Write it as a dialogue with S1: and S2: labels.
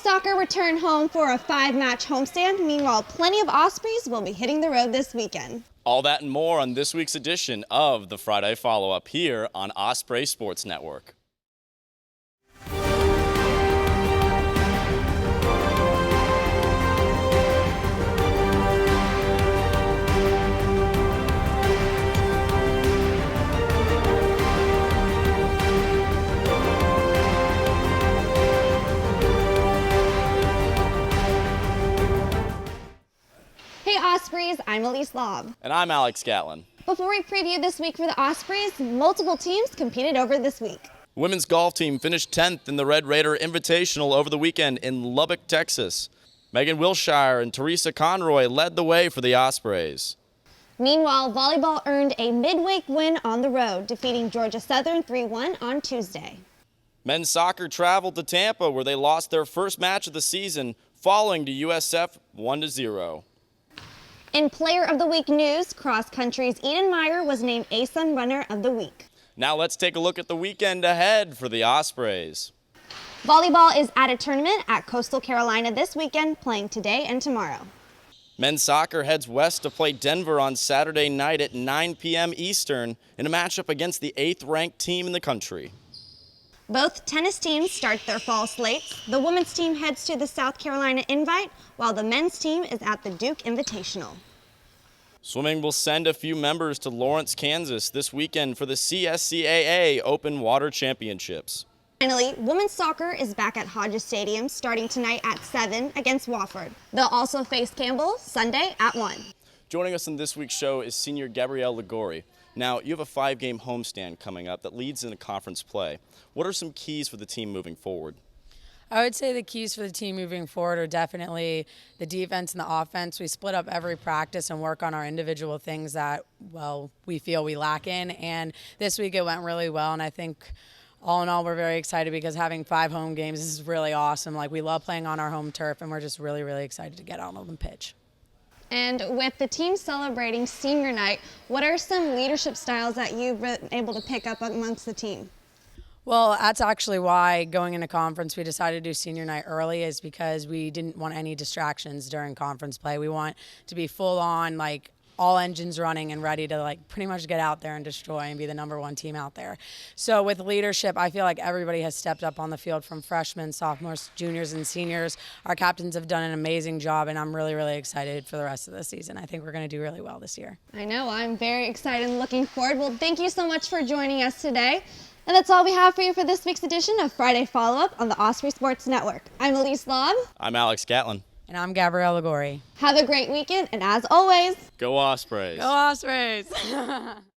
S1: soccer return home for a 5-match homestand. Meanwhile, plenty of Ospreys will be hitting the road this weekend.
S2: All that and more on this week's edition of the Friday Follow-Up here on Osprey Sports Network.
S1: Hey Ospreys, I'm Elise Lobb.
S2: And I'm Alex Gatlin.
S1: Before we preview this week for the Ospreys, multiple teams competed over this week.
S2: Women's golf team finished 10th in the Red Raider Invitational over the weekend in Lubbock, Texas. Megan Wilshire and Teresa Conroy led the way for the Ospreys.
S1: Meanwhile, volleyball earned a midweek win on the road, defeating Georgia Southern 3-1 on Tuesday.
S2: Men's soccer traveled to Tampa, where they lost their first match of the season, falling to USF 1-0.
S1: In Player of the Week news, cross country's Eden Meyer was named ASUN Runner of the Week.
S2: Now let's take a look at the weekend ahead for the Ospreys.
S1: Volleyball is at a tournament at Coastal Carolina this weekend, playing today and tomorrow.
S2: Men's soccer heads west to play Denver on Saturday night at 9 p.m. Eastern in a matchup against the 8th-ranked team in the country.
S1: Both tennis teams start their fall slates. The women's team heads to the South Carolina Invite, while the men's team is at the Duke Invitational.
S2: Swimming will send a few members to Lawrence, Kansas this weekend for the CSCAA Open Water Championships.
S1: Finally, women's soccer is back at Hodges Stadium starting tonight at 7 against Wofford. They'll also face Campbell Sunday at 1.
S2: Joining us in this week's show is senior Gabrielle Liguori. Now, you have a 5-game homestand coming up that leads into conference play. What are some keys for the team moving forward?
S3: I would say the keys for the team moving forward are definitely the defense and the offense. We split up every practice and work on our individual things that, well, we feel we lack in. And this week it went really well, and I think all in all, we're very excited because having 5 home games is really awesome. Like, we love playing on our home turf, and we're just really, really excited to get out on the pitch.
S1: And with the team celebrating senior night, what are some leadership styles that you've been able to pick up amongst the team?
S3: Well, that's actually why going into conference we decided to do senior night early, is because we didn't want any distractions during conference play. We want to be full on, like, all engines running and ready to, like, pretty much get out there and destroy and be the #1 team out there. So with leadership, I feel like everybody has stepped up on the field, from freshmen, sophomores, juniors, and seniors. Our captains have done an amazing job, and I'm really, really excited for the rest of the season. I think we're going to do really well this year.
S1: I know. I'm very excited and looking forward. Well, thank you so much for joining us today. And that's all we have for you for this week's edition of Friday Follow-Up on the Osprey Sports Network. I'm Elise Lobb.
S2: I'm Alex Gatlin.
S3: And I'm Gabrielle Liguori.
S1: Have a great weekend, and as always,
S2: Go Ospreys!
S3: Go Ospreys!